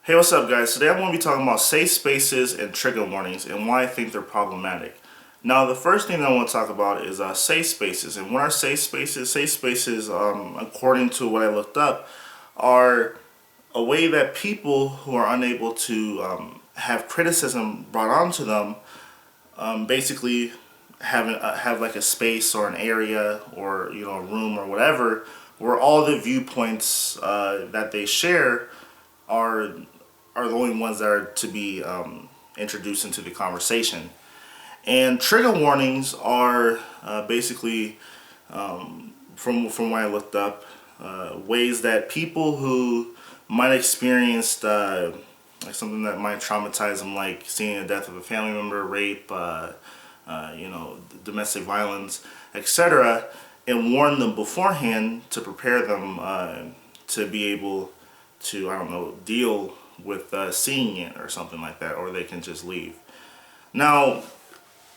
Hey, what's up guys? Today I'm going to be talking about safe spaces and trigger warnings and why I think they're problematic. Now the first thing that I want to talk about is safe spaces. And what are safe spaces? Safe spaces, according to what I looked up, are a way that people who are unable to have criticism brought onto them basically have like a space or an area or a room or whatever where all the viewpoints that they share are the only ones that are to be introduced into the conversation. And trigger warnings are basically, from what I looked up, ways that people who might have experienced like something that might traumatize them, like seeing the death of a family member, rape, domestic violence, etc., and warn them beforehand to prepare them to be able to, I don't know, deal with seeing it or something like that, or they can just leave. Now,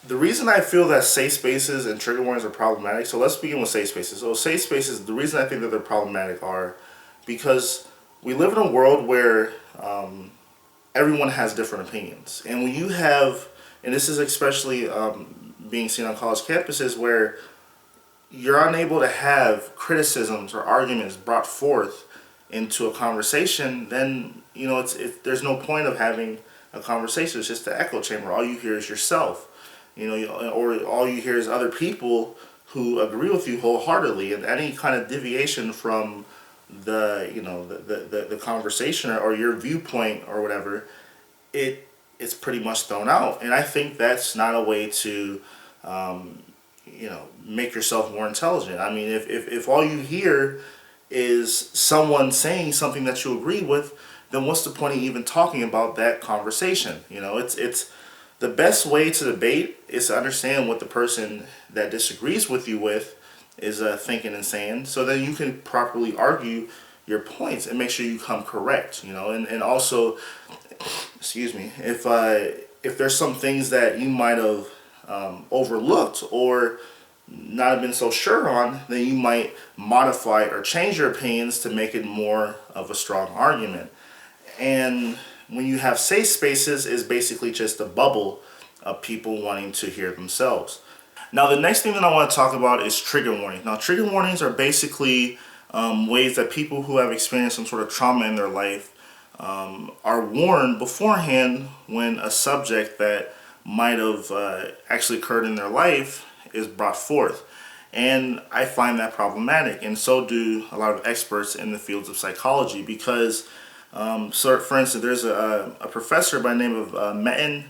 the reason I feel that safe spaces and trigger warnings are problematic, so let's begin with safe spaces. So safe spaces, the reason I think that they're problematic are because we live in a world where everyone has different opinions. And when you have, and this is especially being seen on college campuses, where you're unable to have criticisms or arguments brought forth into a conversation, then there's no point of having a conversation. It's just an echo chamber. All you hear is yourself, or all you hear is other people who agree with you wholeheartedly, and any kind of deviation from the conversation or your viewpoint or whatever, it's pretty much thrown out. And I think that's not a way to make yourself more intelligent. I mean, if all you hear is someone saying something that you agree with, then what's the point of even talking about that conversation? It's the best way to debate is to understand what the person that disagrees with you with is thinking and saying, so that you can properly argue your points and make sure you come correct. And also, excuse me, if there's some things that you might have overlooked or not have been so sure on, then you might modify or change your opinions to make it more of a strong argument. And when you have safe spaces, is basically just a bubble of people wanting to hear themselves. Now the next thing that I want to talk about is trigger warnings. Now trigger warnings are basically ways that people who have experienced some sort of trauma in their life are warned beforehand when a subject that might have actually occurred in their life is brought forth. And I find that problematic, and so do a lot of experts in the fields of psychology, because so for instance, there's a professor by the name of Metin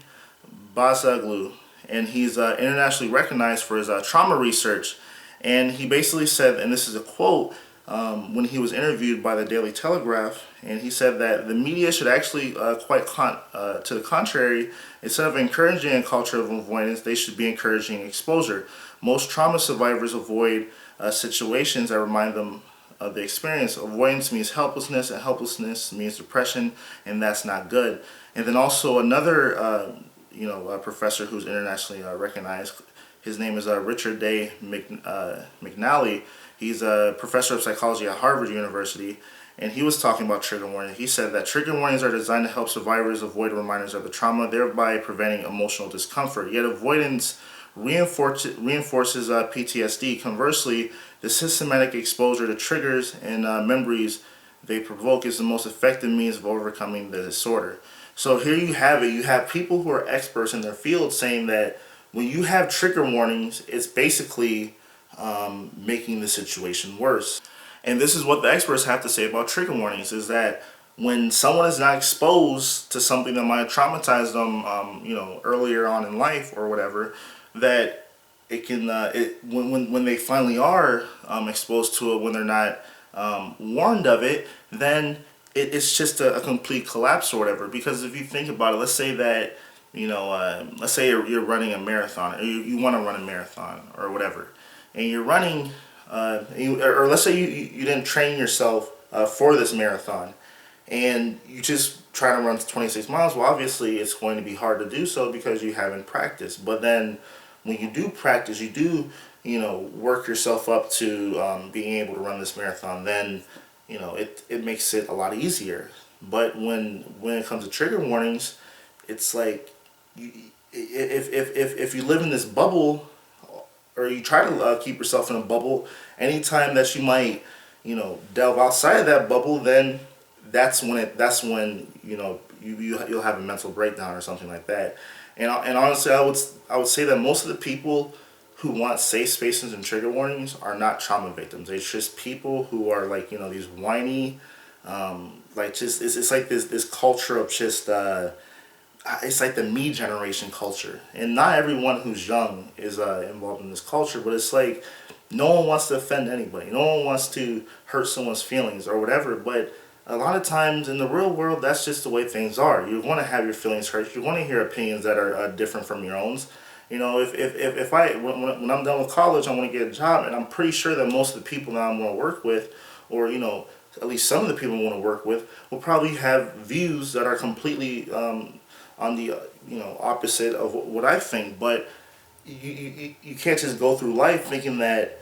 Basoglu, and he's internationally recognized for his trauma research. And he basically said, and this is a quote, when he was interviewed by the Daily Telegraph, and he said that the media should actually, to the contrary, instead of encouraging a culture of avoidance, they should be encouraging exposure. Most trauma survivors avoid situations that remind them of the experience. Avoidance means helplessness, and helplessness means depression, and that's not good. And then also another, professor who's internationally recognized, his name is Richard Day McNally. He's a professor of psychology at Harvard University, and he was talking about trigger warnings. He said that trigger warnings are designed to help survivors avoid reminders of the trauma, thereby preventing emotional discomfort. Yet avoidance reinforces PTSD. Conversely, the systematic exposure to triggers and memories they provoke is the most effective means of overcoming the disorder. So here you have it. You have people who are experts in their field saying that when you have trigger warnings, it's basically making the situation worse. And this is what the experts have to say about trigger warnings, is that when someone is not exposed to something that might traumatize them, earlier on in life or whatever, that it can, when they finally are exposed to it, when they're not warned of it, then it's just a complete collapse or whatever. Because if you think about it, let's say that, let's say you're running a marathon, or you want to run a marathon or whatever, and you're running, or let's say you didn't train yourself for this marathon, and you just try to run 26 miles. Well, obviously it's going to be hard to do so because you haven't practiced. But then when you do practice, you do work yourself up to being able to run this marathon, then it makes it a lot easier. But when it comes to trigger warnings, it's like you, if you live in this bubble, or you try to keep yourself in a bubble, anytime that you might, delve outside of that bubble, then that's when you'll have a mental breakdown or something like that. And honestly, I would say that most of the people who want safe spaces and trigger warnings are not trauma victims. It's just people who are like, these whiny, like, just it's like this culture of just it's like the me generation culture, and not everyone who's young is involved in this culture, but it's like no one wants to offend anybody, no one wants to hurt someone's feelings or whatever. But a lot of times in the real world, that's just the way things are. You want to have your feelings hurt, you want to hear opinions that are different from your own. If when I'm done with college, I want to get a job, and I'm pretty sure that most of the people that I'm going to work with, or at least some of the people I want to work with, will probably have views that are completely on the opposite of what I think. But you can't just go through life thinking that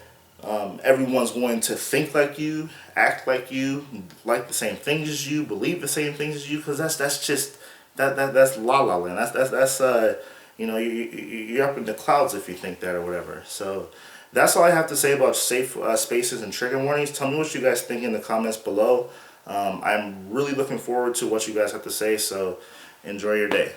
everyone's going to think like you, act like you, like the same things as you, believe the same things as you, because that's just that's la la land. You're up in the clouds if you think that or whatever. So that's all I have to say about safe spaces and trigger warnings. Tell me what you guys think in the comments below. I'm really looking forward to what you guys have to say. So enjoy your day.